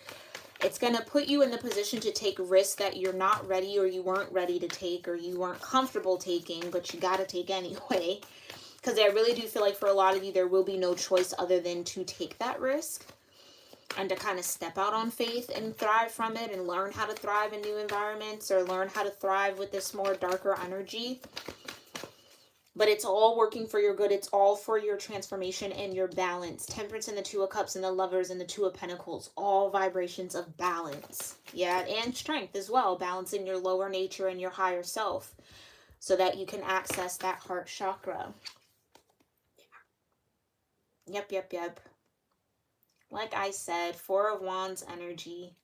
It's going to put you in the position to take risks that you're not ready, or you weren't ready to take, or you weren't comfortable taking, but you got to take anyway. Because I really do feel like for a lot of you, there will be no choice other than to take that risk and to kind of step out on faith and thrive from it, and learn how to thrive in new environments, or learn how to thrive with this more darker energy. But it's all working for your good. It's all for your transformation and your balance. Temperance and the 2 of Cups and the Lovers and the 2 of Pentacles. All vibrations of balance. Yeah, and strength as well. Balancing your lower nature and your higher self, so that you can access that heart chakra. Yep. Like I said, 4 of Wands energy.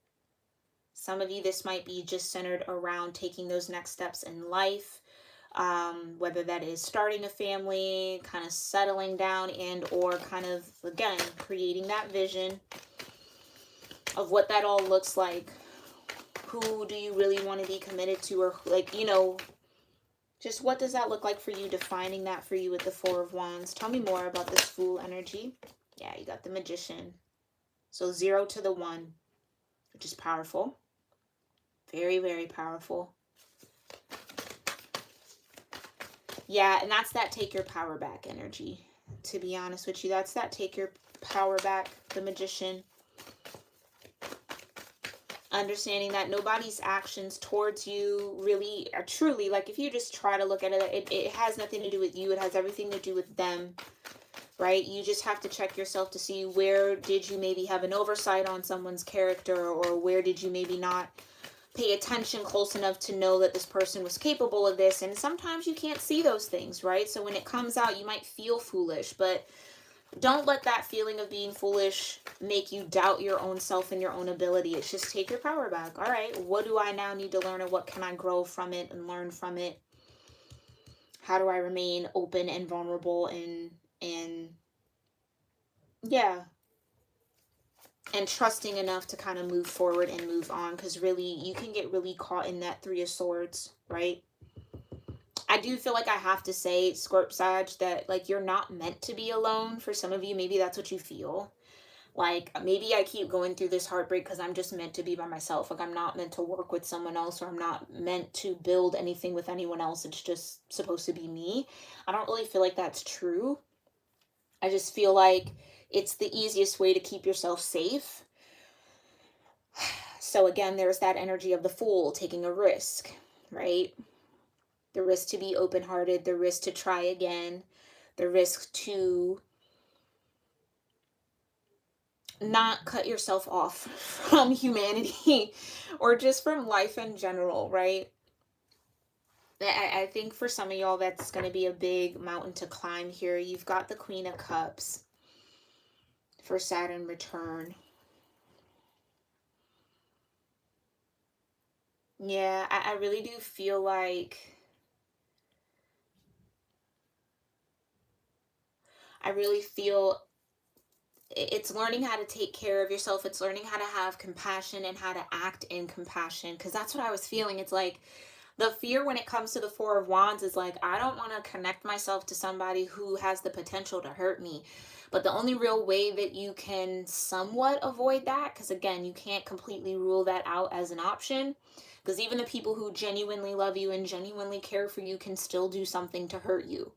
Some of you, this might be just centered around taking those next steps in life. Whether that is starting a family, kind of settling down, and or kind of, again, creating that vision of what that all looks like. Who do you really want to be committed to, or like, you know, just what does that look like for you, defining that for you with the 4 of Wands. Tell me more about this Fool energy. Yeah, you got the Magician. So 0 to the 1, which is powerful. Very, very powerful. Yeah, and that's that take your power back energy, to be honest with you. That's that take your power back, the Magician. Understanding that nobody's actions towards you really are truly, like, if you just try to look at it, it has nothing to do with you. It has everything to do with them, right? You just have to check yourself to see, where did you maybe have an oversight on someone's character, or where did you maybe not pay attention close enough to know that this person was capable of this. And sometimes you can't see those things, right? So when it comes out, you might feel foolish, but don't let that feeling of being foolish make you doubt your own self and your own ability. It's just take your power back. All right, what do I now need to learn, or what can I grow from it and learn from it? How do I remain open and vulnerable and yeah, and trusting enough to kind of move forward and move on? Because really, you can get really caught in that 3 of Swords, right? I do feel like I have to say, Scorp-Sag, that, like, you're not meant to be alone. For some of you, maybe that's what you feel. Like, maybe I keep going through this heartbreak because I'm just meant to be by myself. Like, I'm not meant to work with someone else, or I'm not meant to build anything with anyone else. It's just supposed to be me. I don't really feel like that's true. I just feel like it's the easiest way to keep yourself safe. So again, there's that energy of the Fool, taking a risk, right? The risk to be open-hearted, the risk to try again, the risk to not cut yourself off from humanity, or just from life in general, right? I think for some of y'all, that's going to be a big mountain to climb here. You've got the Queen of Cups for Saturn return. Yeah, I really do feel like it's learning how to take care of yourself. It's learning how to have compassion and how to act in compassion. Because that's what I was feeling. It's like, The fear when it comes to the Four of Wands is like, I don't want to connect myself to somebody who has the potential to hurt me. But the only real way that you can somewhat avoid that, because again, you can't completely rule that out as an option, because even the people who genuinely love you and genuinely care for you can still do something to hurt you,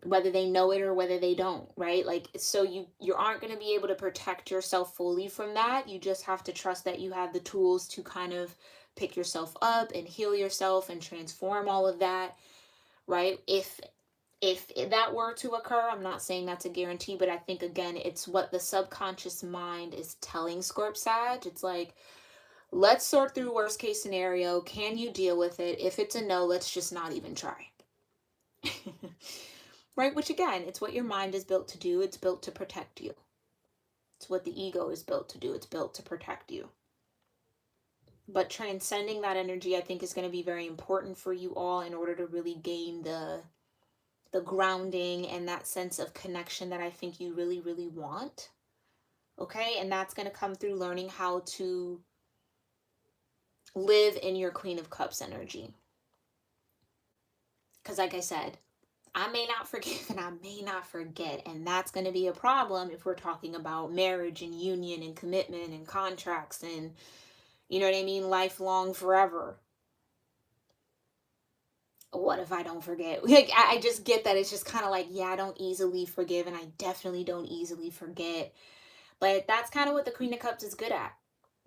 whether they know it or whether they don't, right? Like, so you aren't going to be able to protect yourself fully from that. You just have to trust that you have the tools to kind of pick yourself up and heal yourself and transform all of that, right? If that were to occur, I'm not saying that's a guarantee, but I think again, it's what the subconscious mind is telling Scorp Sag. It's like, let's sort through worst case scenario. Can you deal with it? If it's a no, let's just not even try. Right? Which again, it's what your mind is built to do. It's built to protect you. It's what the ego is built to do. It's built to protect you. But transcending that energy, I think, is going to be very important for you all in order to really gain the grounding and that sense of connection that I think you really, really want. Okay? And that's going to come through learning how to live in your Queen of Cups energy. Because like I said, I may not forgive and I may not forget. And that's going to be a problem if we're talking about marriage and union and commitment and contracts and, you know what I mean, lifelong, forever. What if I don't forget? Like, I just get that it's just kind of like, yeah, I don't easily forgive and I definitely don't easily forget. But that's kind of what the Queen of Cups is good at.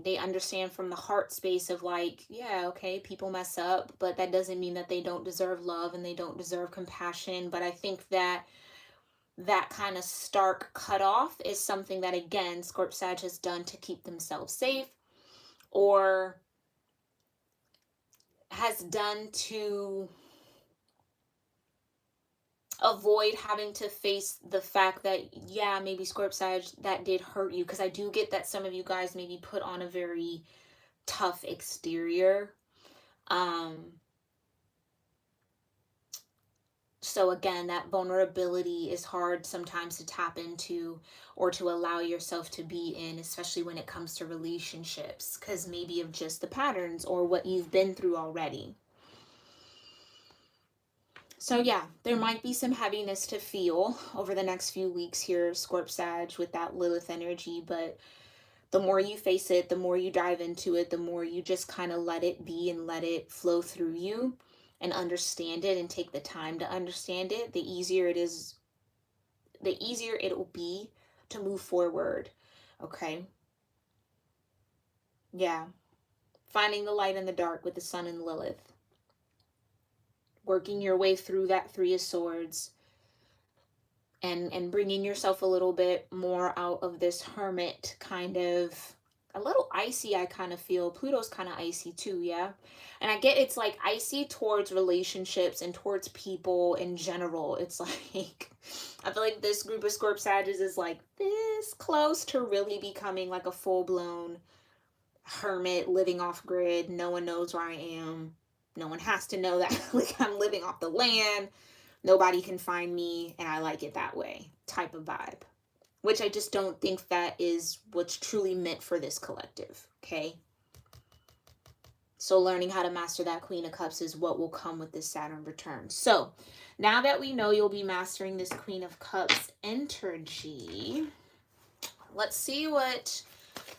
They understand from the heart space of like, yeah, okay, people mess up, but that doesn't mean that they don't deserve love and they don't deserve compassion. But I think that that kind of stark cutoff is something that, again, Scorp Sag has done to keep themselves safe, or has done to avoid having to face the fact that, yeah, maybe Scorp Sag, that did hurt you. Because I do get that some of you guys maybe put on a very tough exterior. So again, that vulnerability is hard sometimes to tap into or to allow yourself to be in, especially when it comes to relationships, because maybe of just the patterns or what you've been through already. So yeah, there might be some heaviness to feel over the next few weeks here, Scorp Sag, with that Lilith energy, but the more you face it, the more you dive into it, the more you just kind of let it be and let it flow through you and understand it and take the time to understand it, the easier it will be to move forward. Okay? Yeah. Finding the light in the dark with the Sun and Lilith. Working your way through that Three of Swords. And bringing yourself a little bit more out of this hermit kind of, a little icy, I kind of feel. Pluto's kind of icy too, yeah? And I get it's like icy towards relationships and towards people in general. It's like, I feel like this group of Scorp Sages is like this close to really becoming like a full-blown hermit, living off grid. No one knows where I am. No one has to know that like I'm living off the land. Nobody can find me, and I like it that way type of vibe. Which I just don't think that is what's truly meant for this collective, okay? So learning how to master that Queen of Cups is what will come with this Saturn return. So now that we know you'll be mastering this Queen of Cups energy, let's see what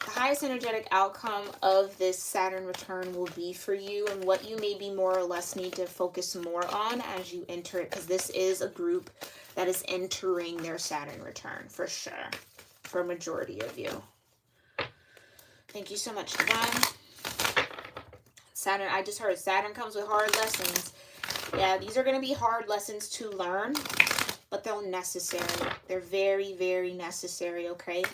the highest energetic outcome of this Saturn return will be for you and what you maybe more or less need to focus more on as you enter it, because this is a group that is entering their Saturn return for sure, for a majority of you. Thank you so much, Divine. Saturn, I just heard Saturn comes with hard lessons. Yeah, these are going to be hard lessons to learn, but they're necessary. They're very, very necessary, okay?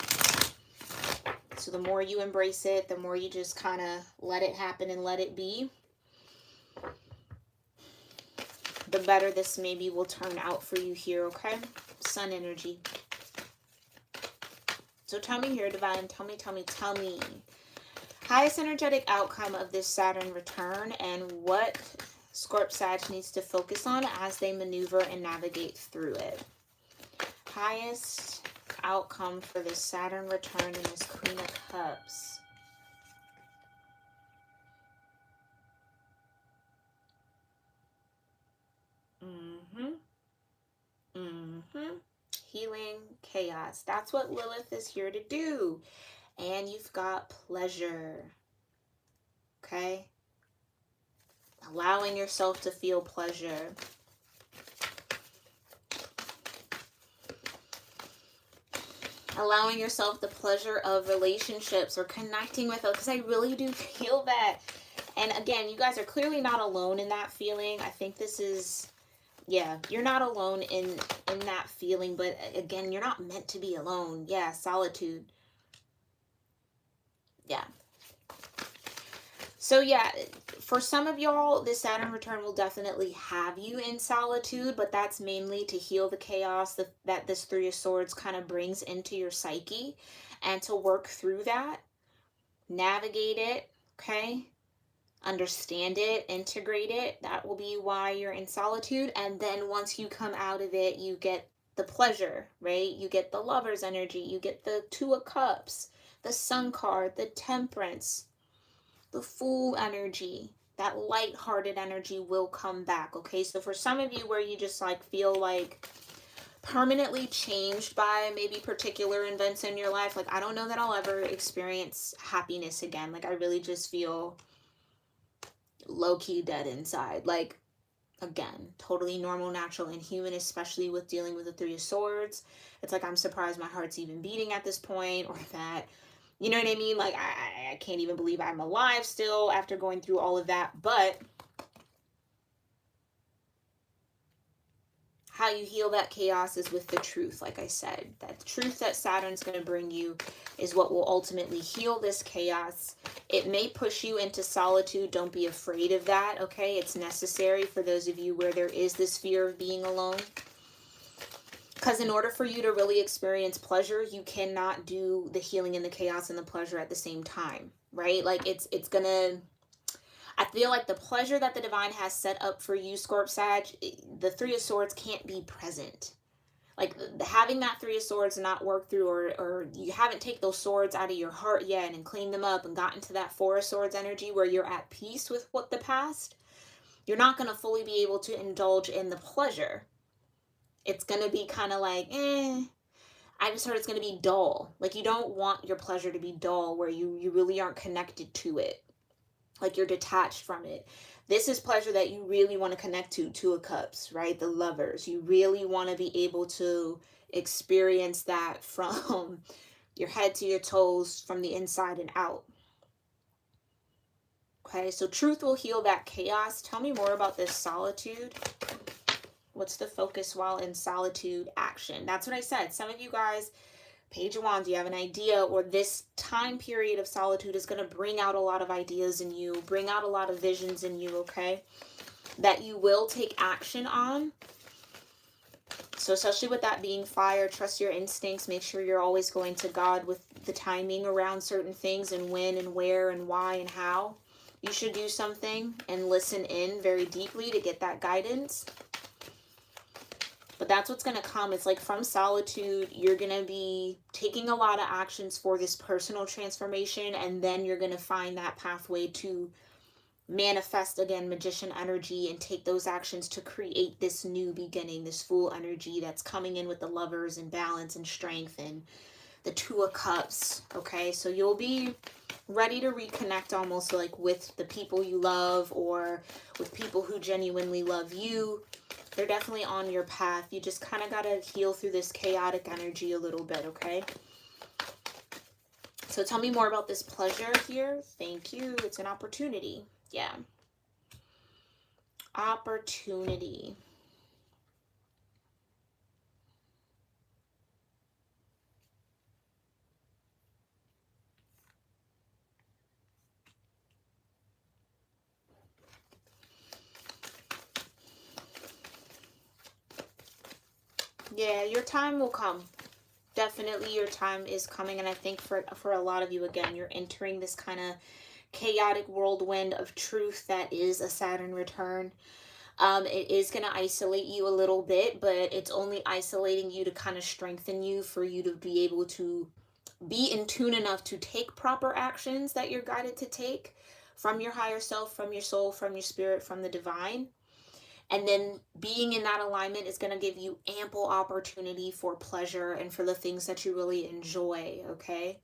So the more you embrace it, the more you just kind of let it happen and let it be, the better this maybe will turn out for you here, okay? Sun energy. So tell me here, Divine, tell me. Highest energetic outcome of this Saturn return and what Scorp Sag needs to focus on as they maneuver and navigate through it. Highest outcome for this Saturn return and this Queen of Cups. healing chaos. That's what Lilith is here to do. And you've got pleasure. Okay? Allowing yourself to feel pleasure. Allowing yourself the pleasure of relationships or connecting with it, because I really do feel that. And again, you guys are clearly not alone in that feeling. I think this is, yeah, you're not alone in that feeling, but again, you're not meant to be alone. Yeah, solitude. Yeah. So yeah, for some of y'all, this Saturn return will definitely have you in solitude, but that's mainly to heal the chaos that this Three of Swords kind of brings into your psyche, and to work through that, navigate it, okay? Understand it, integrate it. That will be why you're in solitude. And then once you come out of it, you get the pleasure, right? You get the Lover's energy, you get the Two of Cups, the Sun card, the Temperance, the Fool energy. That light-hearted energy will come back, okay? So for some of you where you just like feel like permanently changed by maybe particular events in your life, like I don't know that I'll ever experience happiness again. Like I really just feel low-key dead inside. Like, again, totally normal, natural, and human, especially with dealing with the Three of Swords. It's like I'm surprised my heart's even beating at this point, or that, you know what I mean? Like, I can't even believe I'm alive still after going through all of that. But how you heal that chaos is with the truth, like I said. That truth that Saturn's going to bring you is what will ultimately heal this chaos. It may push you into solitude. Don't be afraid of that, okay? It's necessary for those of you where there is this fear of being alone. Because in order for you to really experience pleasure, you cannot do the healing and the chaos and the pleasure at the same time, right? Like it's gonna, I feel like the pleasure that the divine has set up for you, Scorp-Sag, the Three of Swords can't be present. Like having that Three of Swords not work through, or you haven't taken those swords out of your heart yet and cleaned them up and gotten to that Four of Swords energy where you're at peace with what the past, you're not going to fully be able to indulge in the pleasure. It's going to be kind of like, I just heard it's going to be dull. Like you don't want your pleasure to be dull where you really aren't connected to it. Like you're detached from it. This is pleasure that you really want to connect to. Two of Cups, right? The Lovers. You really want to be able to experience that from your head to your toes, from the inside and out. Okay, so truth will heal that chaos. Tell me more about this solitude. What's the focus while in solitude? Action. That's what I said. Some of you guys, Page of Wands, you have an idea, or this time period of solitude is going to bring out a lot of ideas in you, bring out a lot of visions in you, okay, that you will take action on. So especially with that being fire, trust your instincts. Make sure you're always going to God with the timing around certain things and when and where and why and how you should do something, and listen in very deeply to get that guidance. But that's what's going to come. It's like from solitude, you're going to be taking a lot of actions for this personal transformation. And then you're going to find that pathway to manifest, again, magician energy, and take those actions to create this new beginning, this Fool energy that's coming in with the Lovers and balance and strength and the Two of Cups. Okay, so you'll be ready to reconnect almost like with the people you love, or with people who genuinely love you. They're definitely on your path. You just kind of got to heal through this chaotic energy a little bit, okay? So tell me more about this pleasure here. Thank you. It's an opportunity. Yeah. Opportunity. Yeah, your time will come. Definitely your time is coming. And I think for a lot of you, again, you're entering this kind of chaotic whirlwind of truth that is a Saturn return. It is going to isolate you a little bit, but it's only isolating you to kind of strengthen you, for you to be able to be in tune enough to take proper actions that you're guided to take from your higher self, from your soul, from your spirit, from the divine. And then being in that alignment is going to give you ample opportunity for pleasure and for the things that you really enjoy, okay?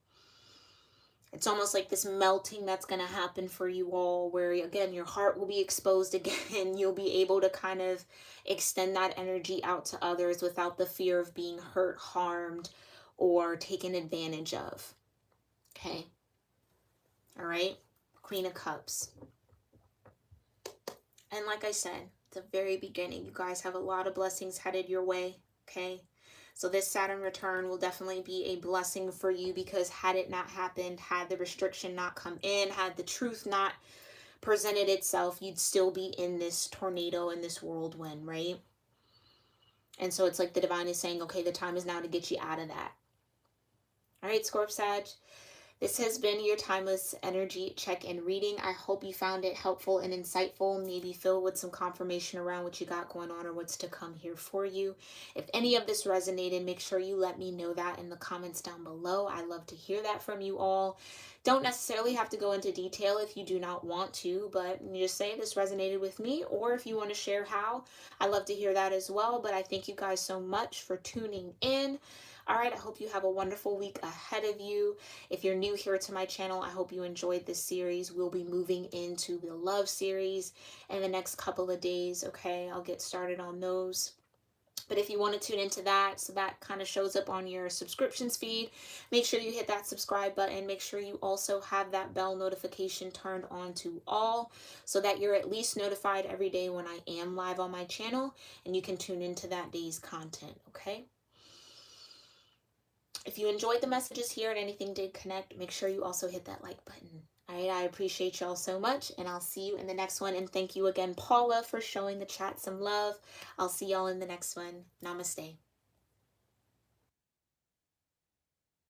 It's almost like this melting that's going to happen for you all, where again, your heart will be exposed again. You'll be able to kind of extend that energy out to others without the fear of being hurt, harmed, or taken advantage of. Okay. All right. Queen of Cups. And like I said at the very beginning, you guys have a lot of blessings headed your way. Okay. So this Saturn return will definitely be a blessing for you, because had it not happened, had the restriction not come in, had the truth not presented itself, you'd still be in this tornado, in this whirlwind, right? And so it's like the divine is saying, okay, the time is now to get you out of that. All right, Scorp Sag. This has been your timeless energy check-in reading. I hope you found it helpful and insightful, maybe filled with some confirmation around what you got going on or what's to come here for you. If any of this resonated, make sure you let me know that in the comments down below. I love to hear that from you all. Don't necessarily have to go into detail if you do not want to, but you just say this resonated with me, or if you want to share how, I love to hear that as well. But I thank you guys so much for tuning in. All right, I hope you have a wonderful week ahead of you. If you're new here to my channel, I hope you enjoyed this series. We'll be moving into the love series in the next couple of days, okay? I'll get started on those. But if you want to tune into that, so that kind of shows up on your subscriptions feed, make sure you hit that subscribe button. Make sure you also have that bell notification turned on to all, so that you're at least notified every day when I am live on my channel, and you can tune into that day's content, okay? If you enjoyed the messages here and anything did connect, make sure you also hit that like button. All right, I appreciate y'all so much, and I'll see you in the next one. And thank you again, Paula, for showing the chat some love. I'll see y'all in the next one. Namaste.